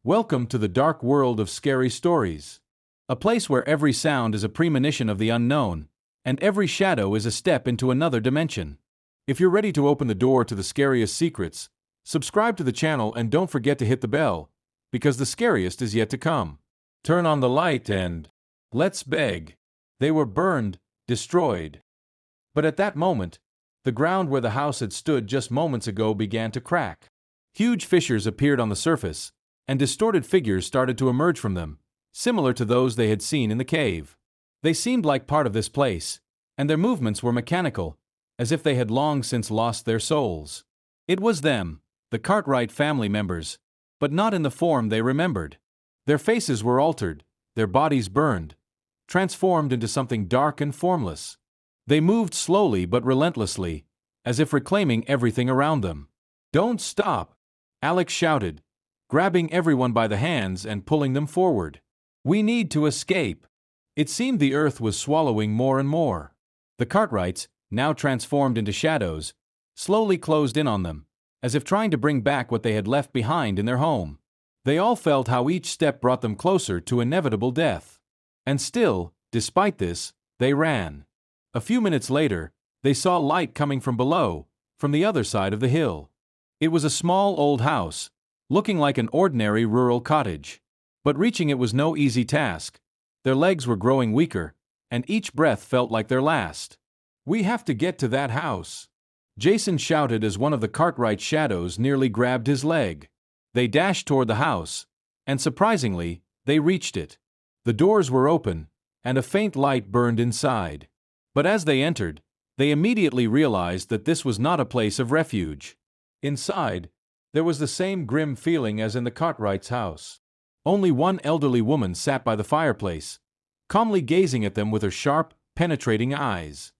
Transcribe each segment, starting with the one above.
Welcome to the dark world of scary stories. A place where every sound is a premonition of the unknown, and every shadow is a step into another dimension. If you're ready to open the door to the scariest secrets, subscribe to the channel and don't forget to hit the bell, because the scariest is yet to come. Turn on the light and let's beg. They were burned, destroyed. But at that moment, the ground where the house had stood just moments ago began to crack. Huge fissures appeared on the surface, and distorted figures started to emerge from them, similar to those they had seen in the cave. They seemed like part of this place, and their movements were mechanical, as if they had long since lost their souls. It was them, the Cartwright family members, but not in the form they remembered. Their faces were altered, their bodies burned, transformed into something dark and formless. They moved slowly but relentlessly, as if reclaiming everything around them. "Don't stop!" Alex shouted, grabbing everyone by the hands and pulling them forward. "We need to escape." It seemed the earth was swallowing more and more. The Cartwrights, now transformed into shadows, slowly closed in on them, as if trying to bring back what they had left behind in their home. They all felt how each step brought them closer to inevitable death. And still, despite this, they ran. A few minutes later, they saw light coming from below, from the other side of the hill. It was a small old house, looking like an ordinary rural cottage. But reaching it was no easy task. Their legs were growing weaker, and each breath felt like their last. "We have to get to that house," Jason shouted as one of the Cartwright shadows nearly grabbed his leg. They dashed toward the house, and surprisingly, they reached it. The doors were open, and a faint light burned inside. But as they entered, they immediately realized that this was not a place of refuge. Inside, there was the same grim feeling as in the Cartwrights' house. Only one elderly woman sat by the fireplace, calmly gazing at them with her sharp, penetrating eyes.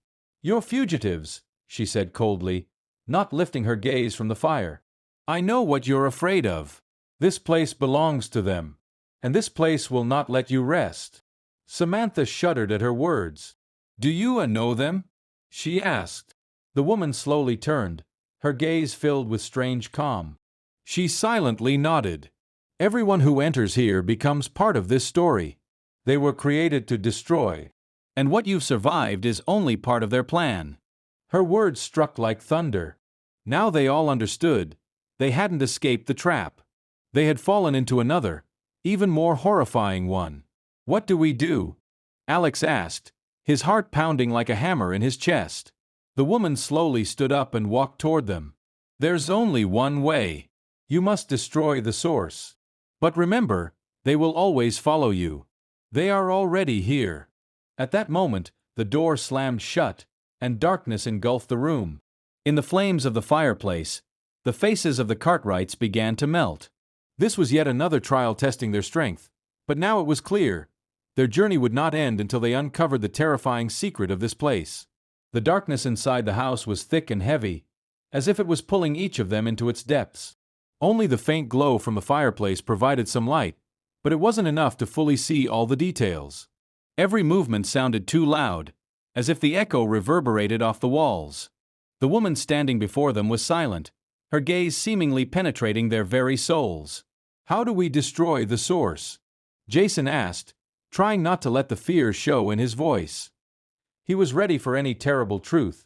"You're fugitives," she said coldly, not lifting her gaze from the fire. "I know what you're afraid of. This place belongs to them, and this place will not let you rest." Samantha shuddered at her words. "Do you know them?" she asked. The woman slowly turned, her gaze filled with strange calm. She silently nodded. "Everyone who enters here becomes part of this story. They were created to destroy. And what you've survived is only part of their plan." Her words struck like thunder. Now they all understood. They hadn't escaped the trap. They had fallen into another, even more horrifying one. "What do we do?" Alex asked, his heart pounding like a hammer in his chest. The woman slowly stood up and walked toward them. "There's only one way. You must destroy the source. But remember, they will always follow you. They are already here." At that moment, the door slammed shut, and darkness engulfed the room. In the flames of the fireplace, the faces of the Cartwrights began to melt. This was yet another trial testing their strength, but now it was clear. Their journey would not end until they uncovered the terrifying secret of this place. The darkness inside the house was thick and heavy, as if it was pulling each of them into its depths. Only the faint glow from the fireplace provided some light, but it wasn't enough to fully see all the details. Every movement sounded too loud, as if the echo reverberated off the walls. The woman standing before them was silent, her gaze seemingly penetrating their very souls. "How do we destroy the source?" Jason asked, trying not to let the fear show in his voice. He was ready for any terrible truth,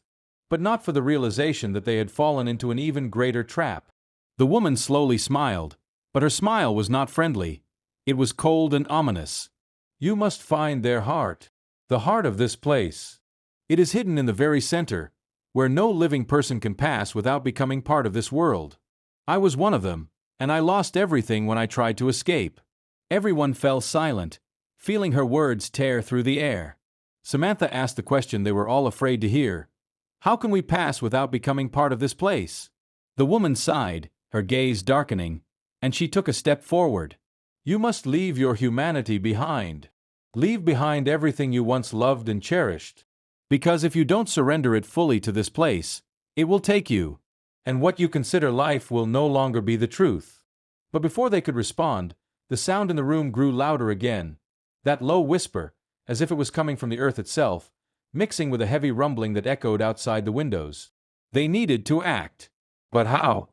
but not for the realization that they had fallen into an even greater trap. The woman slowly smiled, but her smile was not friendly. It was cold and ominous. "You must find their heart. The heart of this place. It is hidden in the very center, where no living person can pass without becoming part of this world. I was one of them, and I lost everything when I tried to escape." Everyone fell silent, feeling her words tear through the air. Samantha asked the question they were all afraid to hear. "How can we pass without becoming part of this place?" The woman sighed, her gaze darkening, and she took a step forward. "You must leave your humanity behind. Leave behind everything you once loved and cherished. Because if you don't surrender it fully to this place, it will take you, and what you consider life will no longer be the truth." But before they could respond, the sound in the room grew louder again. That low whisper, as if it was coming from the earth itself, mixing with a heavy rumbling that echoed outside the windows. They needed to act. But how?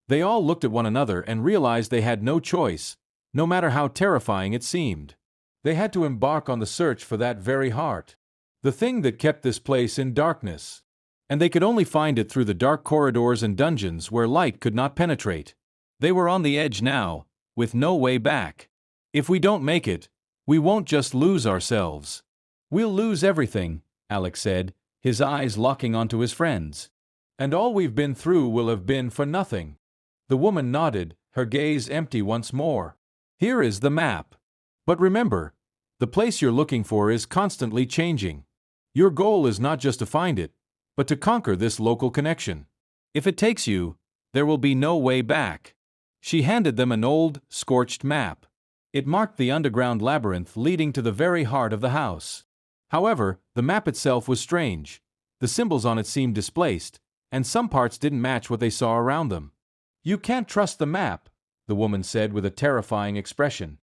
They all looked at one another and realized they had no choice. no matter how terrifying it seemed. They had to embark on the search for that very heart, the thing that kept this place in darkness. And they could only find it through the dark corridors and dungeons where light could not penetrate. They were on the edge now, with no way back. If we don't make it, we won't just lose ourselves. We'll lose everything, Alex said, his eyes locking onto his friend's. And all we've been through will have been for nothing. The woman nodded, her gaze empty once more. Here is the map. But remember, the place you're looking for is constantly changing. Your goal is not just to find it, but to conquer this local connection. If it takes you, there will be no way back. She handed them an old, scorched map. It marked the underground labyrinth leading to the very heart of the house. However, the map itself was strange. The symbols on it seemed displaced, and some parts didn't match what they saw around them. You can't trust the map, the woman said with a terrifying expression.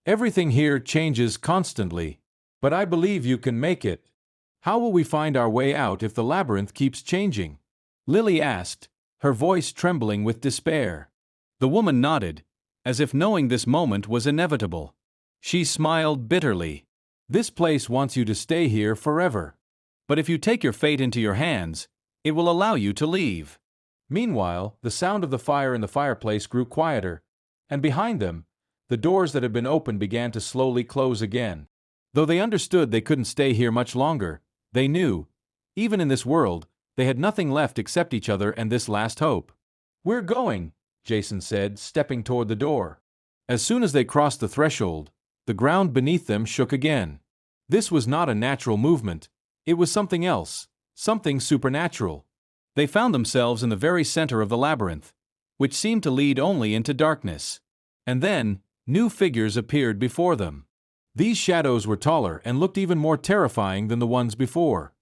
Everything here changes constantly. But I believe you can make it. How will we find our way out if the labyrinth keeps changing? Lily asked, her voice trembling with despair. The woman nodded, as if knowing this moment was inevitable. She smiled bitterly. This place wants you to stay here forever. But if you take your fate into your hands, it will allow you to leave. Meanwhile, the sound of the fire in the fireplace grew quieter, and behind them, the doors that had been opened began to slowly close again. Though they understood they couldn't stay here much longer, they knew, even in this world, they had nothing left except each other and this last hope. "We're going," Jason said, stepping toward the door. As soon as they crossed the threshold, the ground beneath them shook again. This was not a natural movement. It was something else, something supernatural. They found themselves in the very center of the labyrinth, which seemed to lead only into darkness. And then, new figures appeared before them. These shadows were taller and looked even more terrifying than the ones before.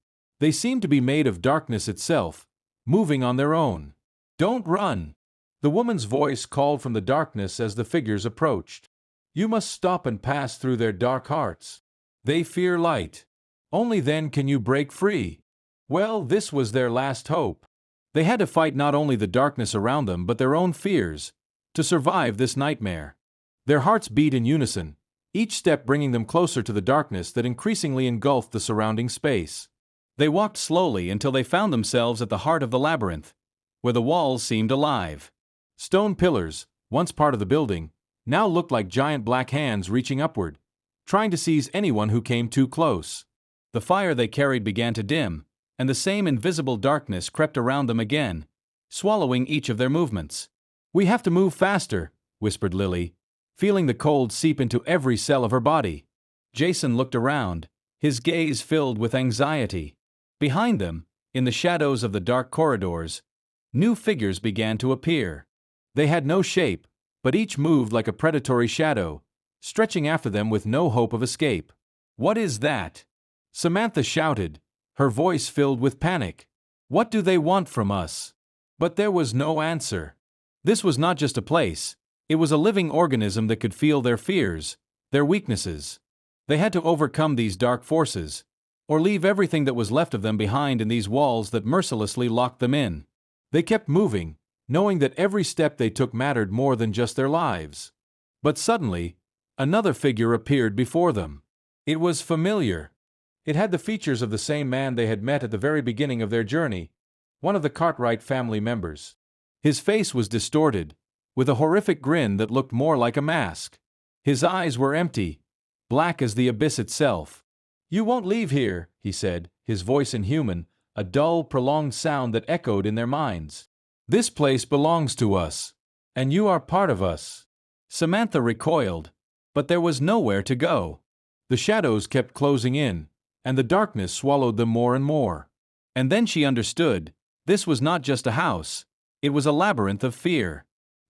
They seemed to be made of darkness itself, moving on their own. "Don't run!" The woman's voice called from the darkness as the figures approached. "You must stop and pass through their dark hearts. They fear light. Only then can you break free." Well, this was their last hope. They had to fight not only the darkness around them but their own fears, to survive this nightmare. Their hearts beat in unison, each step bringing them closer to the darkness that increasingly engulfed the surrounding space. They walked slowly until they found themselves at the heart of the labyrinth, where the walls seemed alive. Stone pillars, once part of the building, now looked like giant black hands reaching upward, trying to seize anyone who came too close. The fire they carried began to dim, and the same invisible darkness crept around them again, swallowing each of their movements. "We have to move faster," whispered Lily, feeling the cold seep into every cell of her body. Jason looked around, his gaze filled with anxiety. Behind them, in the shadows of the dark corridors, new figures began to appear. They had no shape, but each moved like a predatory shadow, stretching after them with no hope of escape. "What is that?" Samantha shouted, her voice filled with panic. "What do they want from us?" But there was no answer. This was not just a place, it was a living organism that could feel their fears, their weaknesses. They had to overcome these dark forces, or leave everything that was left of them behind in these walls that mercilessly locked them in. They kept moving, knowing that every step they took mattered more than just their lives. But suddenly, another figure appeared before them. It was familiar. It had the features of the same man they had met at the very beginning of their journey, one of the Cartwright family members. His face was distorted, with a horrific grin that looked more like a mask. His eyes were empty, black as the abyss itself. "You won't leave here," he said, his voice inhuman, a dull, prolonged sound that echoed in their minds. "This place belongs to us, and you are part of us." Samantha recoiled, but there was nowhere to go. The shadows kept closing in, and the darkness swallowed them more and more. And then she understood, this was not just a house, it was a labyrinth of fear.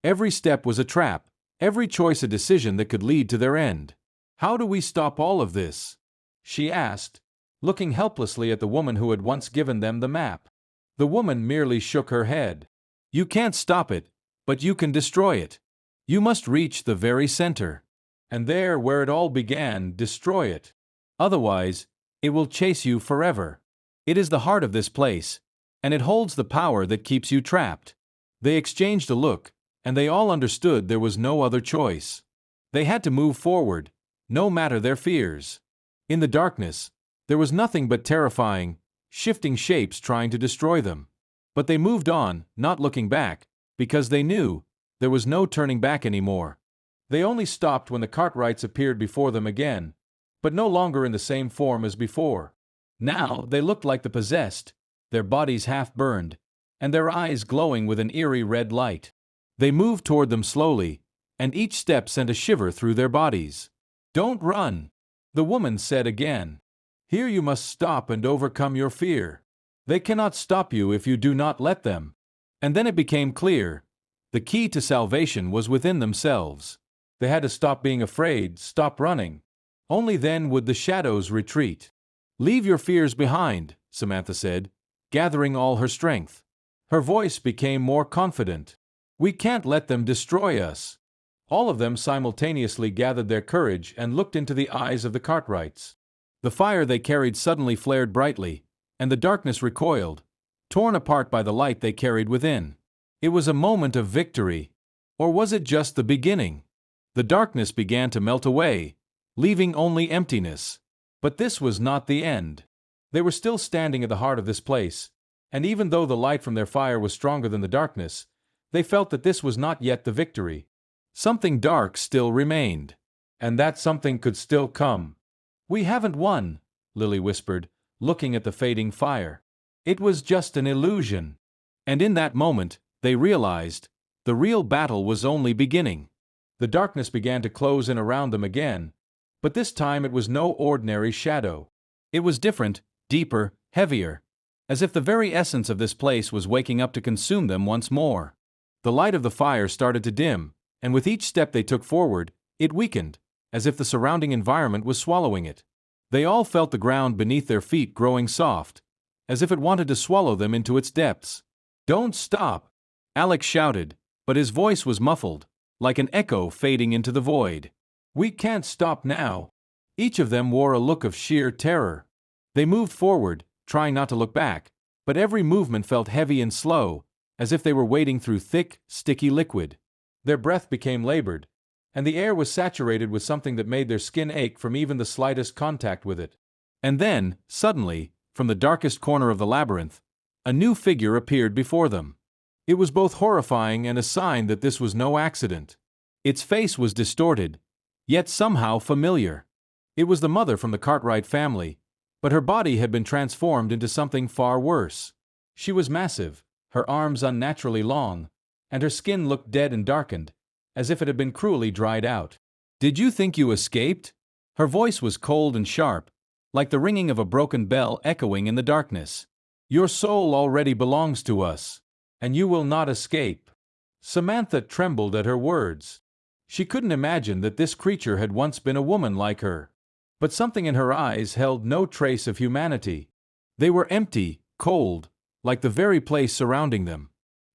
Every step was a trap, every choice a decision that could lead to their end. "How do we stop all of this?" she asked, looking helplessly at the woman who had once given them the map. The woman merely shook her head. "You can't stop it, but you can destroy it. You must reach the very center. And there, where it all began, destroy it. Otherwise, it will chase you forever. It is the heart of this place, and it holds the power that keeps you trapped." They exchanged a look, and they all understood there was no other choice. They had to move forward, no matter their fears. In the darkness, there was nothing but terrifying, shifting shapes trying to destroy them. But they moved on, not looking back, because they knew there was no turning back anymore. They only stopped when the Cartwrights appeared before them again, but no longer in the same form as before. Now they looked like the possessed, their bodies half burned, and their eyes glowing with an eerie red light. They moved toward them slowly, and each step sent a shiver through their bodies. "Don't run," the woman said again. "Here you must stop and overcome your fear. They cannot stop you if you do not let them." And then it became clear. The key to salvation was within themselves. They had to stop being afraid, stop running. Only then would the shadows retreat. "Leave your fears behind," Samantha said, gathering all her strength. Her voice became more confident. "We can't let them destroy us." All of them simultaneously gathered their courage and looked into the eyes of the Cartwrights. The fire they carried suddenly flared brightly, and the darkness recoiled, torn apart by the light they carried within. It was a moment of victory. Or was it just the beginning? The darkness began to melt away, leaving only emptiness. But this was not the end. They were still standing at the heart of this place, and even though the light from their fire was stronger than the darkness, they felt that this was not yet the victory. Something dark still remained, and that something could still come. "We haven't won," Lily whispered, looking at the fading fire. "It was just an illusion." And in that moment, they realized the real battle was only beginning. The darkness began to close in around them again, but this time it was no ordinary shadow. It was different, deeper, heavier, as if the very essence of this place was waking up to consume them once more. The light of the fire started to dim, and with each step they took forward, it weakened, as if the surrounding environment was swallowing it. They all felt the ground beneath their feet growing soft, as if it wanted to swallow them into its depths. "Don't stop!" Alex shouted, but his voice was muffled, like an echo fading into the void. "We can't stop now." Each of them wore a look of sheer terror. They moved forward, trying not to look back, but every movement felt heavy and slow, as if they were wading through thick, sticky liquid. Their breath became labored, and the air was saturated with something that made their skin ache from even the slightest contact with it. And then, suddenly, from the darkest corner of the labyrinth, a new figure appeared before them. It was both horrifying and a sign that this was no accident. Its face was distorted, yet somehow familiar. It was the mother from the Cartwright family, but her body had been transformed into something far worse. She was massive, her arms unnaturally long, and her skin looked dead and darkened, as if it had been cruelly dried out. "Did you think you escaped?" Her voice was cold and sharp, like the ringing of a broken bell echoing in the darkness. "Your soul already belongs to us, and you will not escape." Samantha trembled at her words. She couldn't imagine that this creature had once been a woman like her. But something in her eyes held no trace of humanity. They were empty, cold, like the very place surrounding them.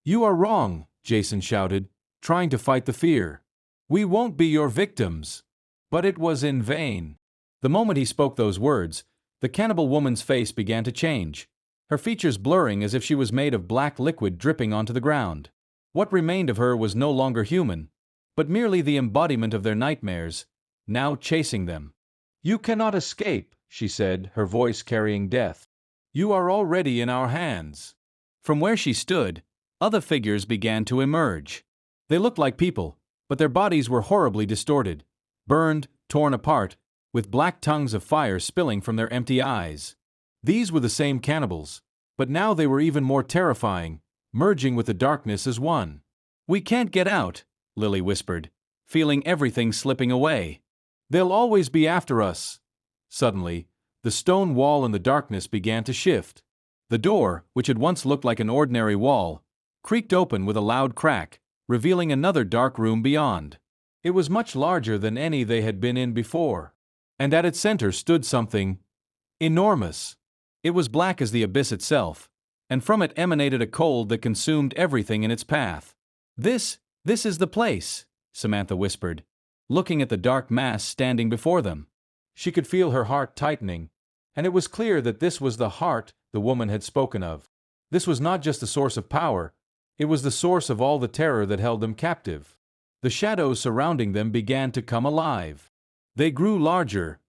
"You are wrong," Jason shouted, trying to fight the fear. "We won't be your victims." But it was in vain. The moment he spoke those words, the cannibal woman's face began to change, her features blurring as if she was made of black liquid dripping onto the ground. What remained of her was no longer human, but merely the embodiment of their nightmares, now chasing them. "You cannot escape," she said, her voice carrying death. "You are already in our hands." From where she stood, other figures began to emerge. They looked like people, but their bodies were horribly distorted, burned, torn apart, with black tongues of fire spilling from their empty eyes. These were the same cannibals, but now they were even more terrifying, merging with the darkness as one. "We can't get out," Lily whispered, feeling everything slipping away. "They'll always be after us." Suddenly, the stone wall in the darkness began to shift. The door, which had once looked like an ordinary wall, creaked open with a loud crack, revealing another dark room beyond. It was much larger than any they had been in before, and at its center stood something enormous. It was black as the abyss itself, and from it emanated a cold that consumed everything in its path. This is the place," Samantha whispered, looking at the dark mass standing before them. She could feel her heart tightening, and it was clear that this was the heart the woman had spoken of. This was not just the source of power, it was the source of all the terror that held them captive. The shadows surrounding them began to come alive. They grew larger,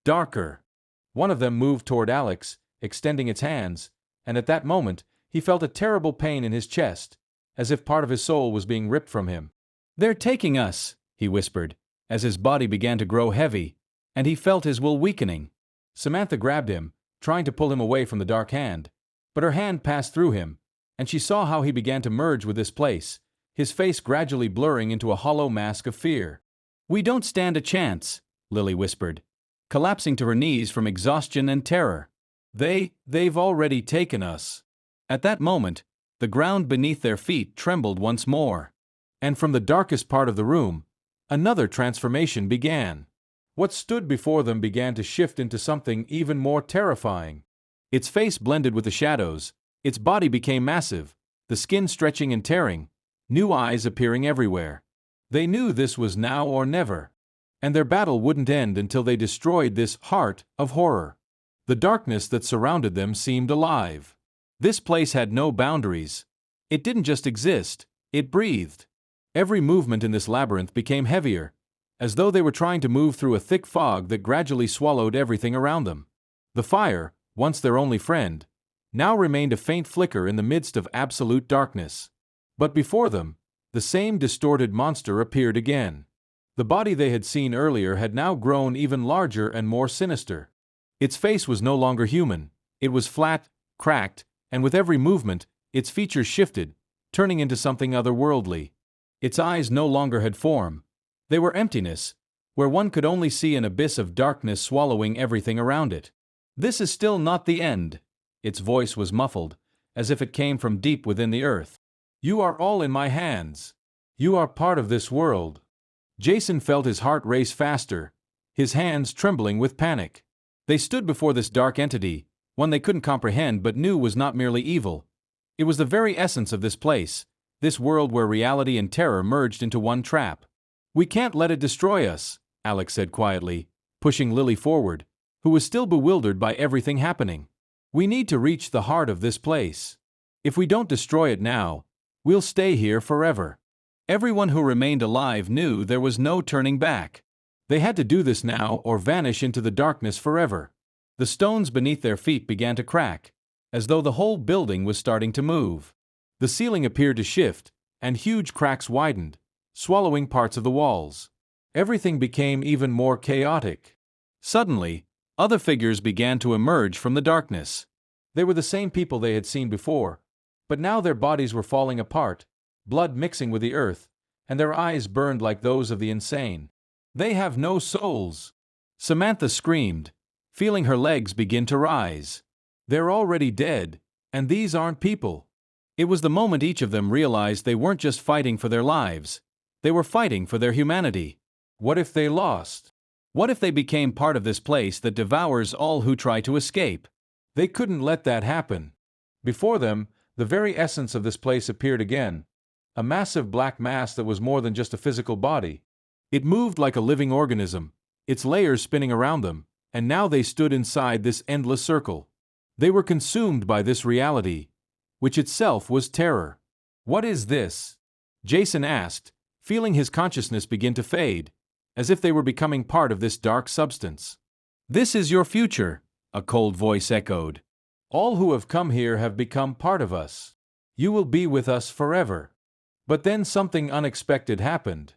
darker. One of them moved toward Alex, extending its hands, and at that moment, he felt a terrible pain in his chest, as if part of his soul was being ripped from him. "They're taking us," he whispered, as his body began to grow heavy, and he felt his will weakening. Samantha grabbed him, trying to pull him away from the dark hand, but her hand passed through him, and she saw how he began to merge with this place, his face gradually blurring into a hollow mask of fear. "We don't stand a chance," Lily whispered, collapsing to her knees from exhaustion and terror. They've already taken us." At that moment, the ground beneath their feet trembled once more. And from the darkest part of the room, another transformation began. What stood before them began to shift into something even more terrifying. Its face blended with the shadows, its body became massive, the skin stretching and tearing, new eyes appearing everywhere. They knew this was now or never, and their battle wouldn't end until they destroyed this heart of horror. The darkness that surrounded them seemed alive. This place had no boundaries. It didn't just exist, it breathed. Every movement in this labyrinth became heavier, as though they were trying to move through a thick fog that gradually swallowed everything around them. The fire, once their only friend, now remained a faint flicker in the midst of absolute darkness. But before them, the same distorted monster appeared again. The body they had seen earlier had now grown even larger and more sinister. Its face was no longer human. It was flat, cracked, and with every movement, its features shifted, turning into something otherworldly. Its eyes no longer had form. They were emptiness, where one could only see an abyss of darkness swallowing everything around it. "This is still not the end." Its voice was muffled, as if it came from deep within the earth. "You are all in my hands. You are part of this world." Jason felt his heart race faster, his hands trembling with panic. They stood before this dark entity, one they couldn't comprehend but knew was not merely evil. It was the very essence of this place, this world where reality and terror merged into one trap. "We can't let it destroy us," Alex said quietly, pushing Lily forward, who was still bewildered by everything happening. "We need to reach the heart of this place. If we don't destroy it now, we'll stay here forever." Everyone who remained alive knew there was no turning back. They had to do this now or vanish into the darkness forever. The stones beneath their feet began to crack, as though the whole building was starting to move. The ceiling appeared to shift, and huge cracks widened, swallowing parts of the walls. Everything became even more chaotic. Suddenly, other figures began to emerge from the darkness. They were the same people they had seen before, but now their bodies were falling apart, blood mixing with the earth, and their eyes burned like those of the insane. "They have no souls!" Samantha screamed, feeling her legs begin to rise. "They're already dead, and these aren't people." It was the moment each of them realized they weren't just fighting for their lives, they were fighting for their humanity. What if they lost? What if they became part of this place that devours all who try to escape? They couldn't let that happen. Before them, the very essence of this place appeared again, a massive black mass that was more than just a physical body. It moved like a living organism, its layers spinning around them, and now they stood inside this endless circle. They were consumed by this reality, which itself was terror. "What is this?" Jason asked, feeling his consciousness begin to fade, as if they were becoming part of this dark substance. "This is your future," a cold voice echoed. "All who have come here have become part of us. You will be with us forever." But then something unexpected happened.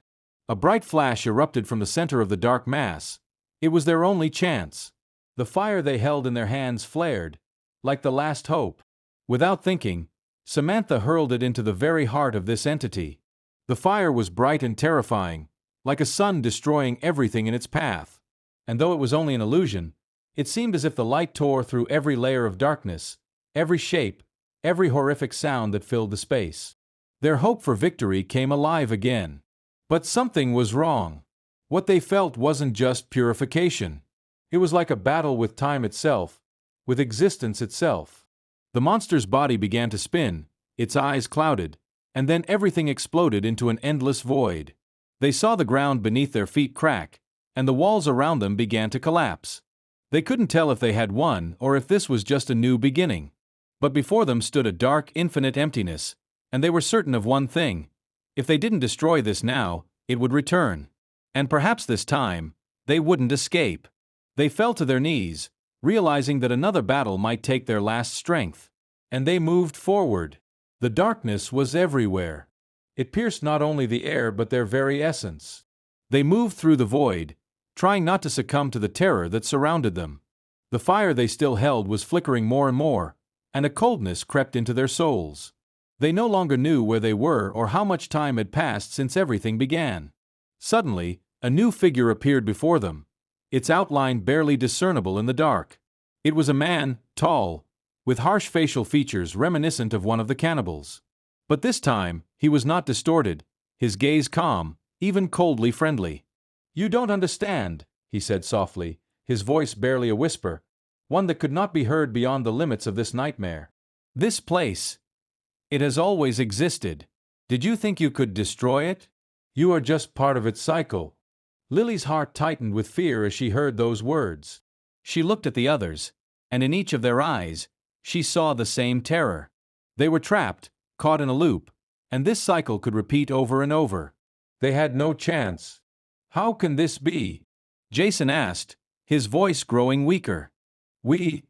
A bright flash erupted from the center of the dark mass. It was their only chance. The fire they held in their hands flared, like the last hope. Without thinking, Samantha hurled it into the very heart of this entity. The fire was bright and terrifying, like a sun destroying everything in its path. And though it was only an illusion, it seemed as if the light tore through every layer of darkness, every shape, every horrific sound that filled the space. Their hope for victory came alive again. But something was wrong. What they felt wasn't just purification. It was like a battle with time itself, with existence itself. The monster's body began to spin, its eyes clouded, and then everything exploded into an endless void. They saw the ground beneath their feet crack, and the walls around them began to collapse. They couldn't tell if they had won or if this was just a new beginning. But before them stood a dark, infinite emptiness, and they were certain of one thing: if they didn't destroy this now, it would return. And perhaps this time, they wouldn't escape. They fell to their knees, realizing that another battle might take their last strength. And they moved forward. The darkness was everywhere. It pierced not only the air but their very essence. They moved through the void, trying not to succumb to the terror that surrounded them. The fire they still held was flickering more and more, and a coldness crept into their souls. They no longer knew where they were or how much time had passed since everything began. Suddenly, a new figure appeared before them, its outline barely discernible in the dark. It was a man, tall, with harsh facial features reminiscent of one of the cannibals. But this time, he was not distorted, his gaze calm, even coldly friendly. "You don't understand," he said softly, his voice barely a whisper, one that could not be heard beyond the limits of this nightmare. "This place, it has always existed. Did you think you could destroy it? You are just part of its cycle." Lily's heart tightened with fear as she heard those words. She looked at the others, and in each of their eyes, she saw the same terror. They were trapped, caught in a loop, and this cycle could repeat over and over. They had no chance. "How can this be?" Jason asked, his voice growing weaker. We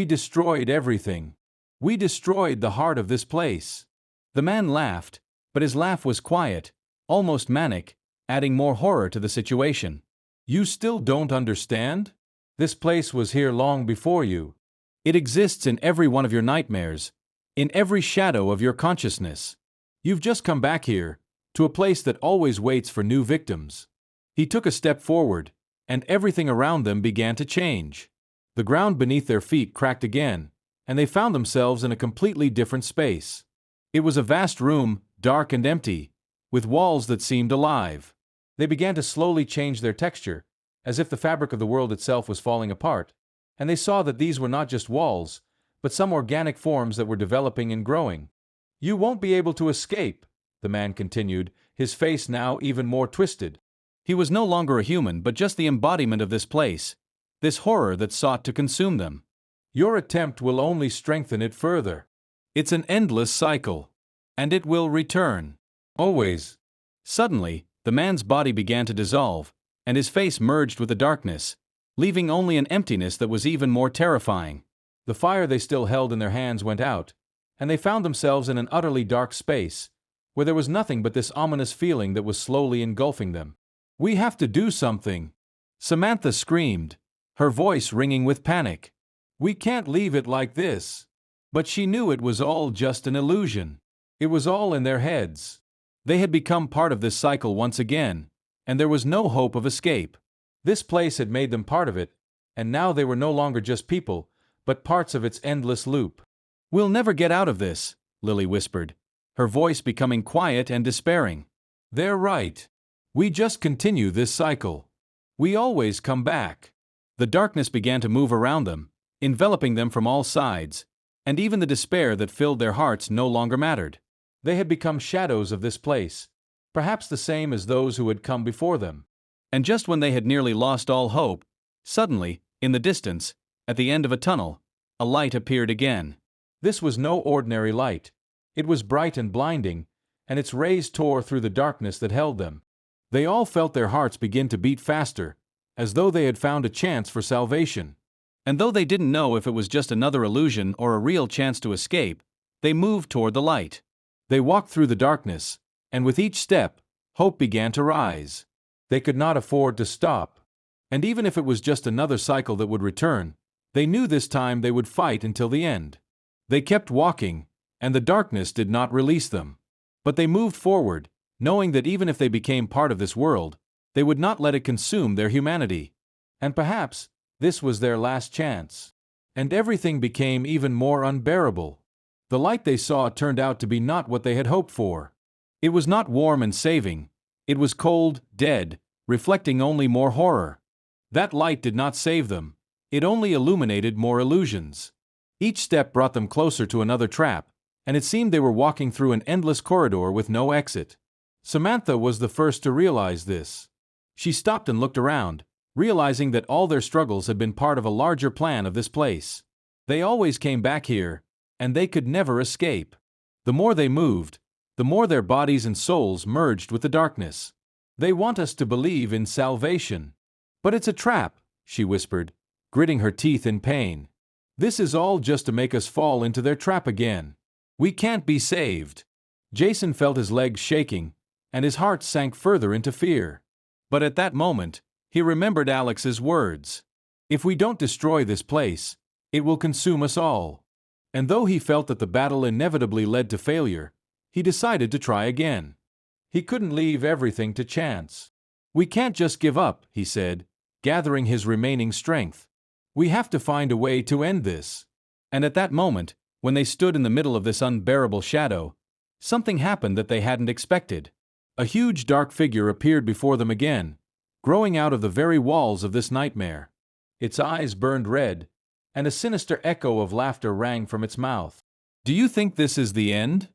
destroyed everything. We destroyed the heart of this place." The man laughed, but his laugh was quiet, almost manic, adding more horror to the situation. "You still don't understand? This place was here long before you. It exists in every one of your nightmares, in every shadow of your consciousness. You've just come back here, to a place that always waits for new victims." He took a step forward, and everything around them began to change. The ground beneath their feet cracked again, and they found themselves in a completely different space. It was a vast room, dark and empty, with walls that seemed alive. They began to slowly change their texture, as if the fabric of the world itself was falling apart, and they saw that these were not just walls, but some organic forms that were developing and growing. "You won't be able to escape," the man continued, his face now even more twisted. He was no longer a human but just the embodiment of this place, this horror that sought to consume them. "Your attempt will only strengthen it further. It's an endless cycle. And it will return. Always." Suddenly, the man's body began to dissolve, and his face merged with the darkness, leaving only an emptiness that was even more terrifying. The fire they still held in their hands went out, and they found themselves in an utterly dark space, where there was nothing but this ominous feeling that was slowly engulfing them. "We have to do something," Samantha screamed, her voice ringing with panic. "We can't leave it like this." But she knew it was all just an illusion. It was all in their heads. They had become part of this cycle once again, and there was no hope of escape. This place had made them part of it, and now they were no longer just people, but parts of its endless loop. "We'll never get out of this," Lily whispered, her voice becoming quiet and despairing. "They're right. We just continue this cycle. We always come back." The darkness began to move around them, enveloping them from all sides, and even the despair that filled their hearts no longer mattered. They had become shadows of this place, perhaps the same as those who had come before them. And just when they had nearly lost all hope, suddenly, in the distance, at the end of a tunnel, a light appeared again. This was no ordinary light. It was bright and blinding, and its rays tore through the darkness that held them. They all felt their hearts begin to beat faster, as though they had found a chance for salvation. And though they didn't know if it was just another illusion or a real chance to escape, they moved toward the light. They walked through the darkness, and with each step, hope began to rise. They could not afford to stop. And even if it was just another cycle that would return, they knew this time they would fight until the end. They kept walking, and the darkness did not release them. But they moved forward, knowing that even if they became part of this world, they would not let it consume their humanity. And perhaps, this was their last chance. And everything became even more unbearable. The light they saw turned out to be not what they had hoped for. It was not warm and saving. It was cold, dead, reflecting only more horror. That light did not save them. It only illuminated more illusions. Each step brought them closer to another trap, and it seemed they were walking through an endless corridor with no exit. Samantha was the first to realize this. She stopped and looked around, realizing that all their struggles had been part of a larger plan of this place. They always came back here, and they could never escape. The more they moved, the more their bodies and souls merged with the darkness. They want us to believe in salvation. But it's a trap, she whispered, gritting her teeth in pain. This is all just to make us fall into their trap again. We can't be saved. Jason felt his legs shaking, and his heart sank further into fear. But at that moment, he remembered Alex's words. If we don't destroy this place, it will consume us all. And though he felt that the battle inevitably led to failure, he decided to try again. He couldn't leave everything to chance. We can't just give up, he said, gathering his remaining strength. We have to find a way to end this. And at that moment, when they stood in the middle of this unbearable shadow, something happened that they hadn't expected. A huge dark figure appeared before them again, growing out of the very walls of this nightmare. Its eyes burned red, and a sinister echo of laughter rang from its mouth. Do you think this is the end?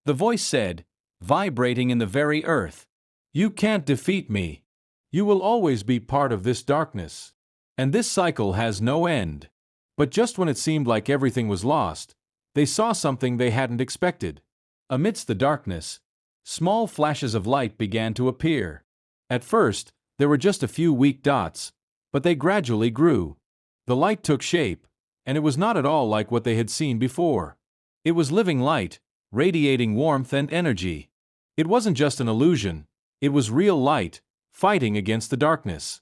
The voice said, vibrating in the very earth. You can't defeat me. You will always be part of this darkness. And this cycle has no end. But just when it seemed like everything was lost, they saw something they hadn't expected. Amidst the darkness, small flashes of light began to appear. At first, there were just a few weak dots, but they gradually grew. The light took shape, and it was not at all like what they had seen before. It was living light, radiating warmth and energy. It wasn't just an illusion, it was real light, fighting against the darkness.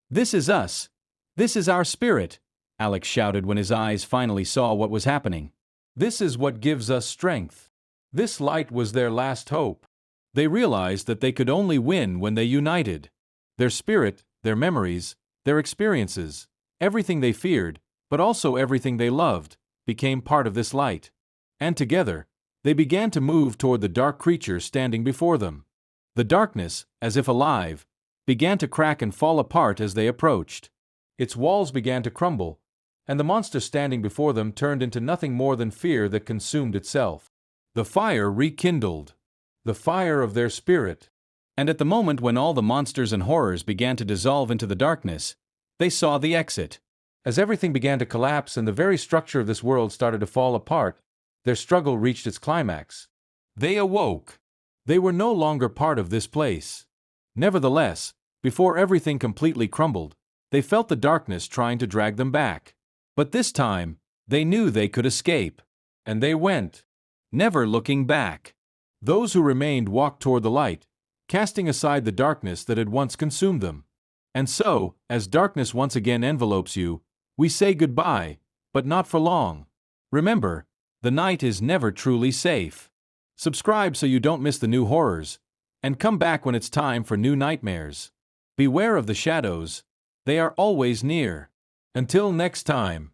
This is us. This is our spirit, Alex shouted when his eyes finally saw what was happening. This is what gives us strength. This light was their last hope. They realized that they could only win when they united. Their spirit, their memories, their experiences, everything they feared, but also everything they loved, became part of this light. And together, they began to move toward the dark creature standing before them. The darkness, as if alive, began to crack and fall apart as they approached. Its walls began to crumble, and the monster standing before them turned into nothing more than fear that consumed itself. The fire rekindled. The fire of their spirit. And at the moment when all the monsters and horrors began to dissolve into the darkness, they saw the exit. As everything began to collapse and the very structure of this world started to fall apart, their struggle reached its climax. They awoke. They were no longer part of this place. Nevertheless, before everything completely crumbled, they felt the darkness trying to drag them back. But this time, they knew they could escape. And they went, never looking back. Those who remained walked toward the light, casting aside the darkness that had once consumed them. And so, as darkness once again envelopes you, we say goodbye, but not for long. Remember, the night is never truly safe. Subscribe so you don't miss the new horrors, and come back when it's time for new nightmares. Beware of the shadows. They are always near. Until next time.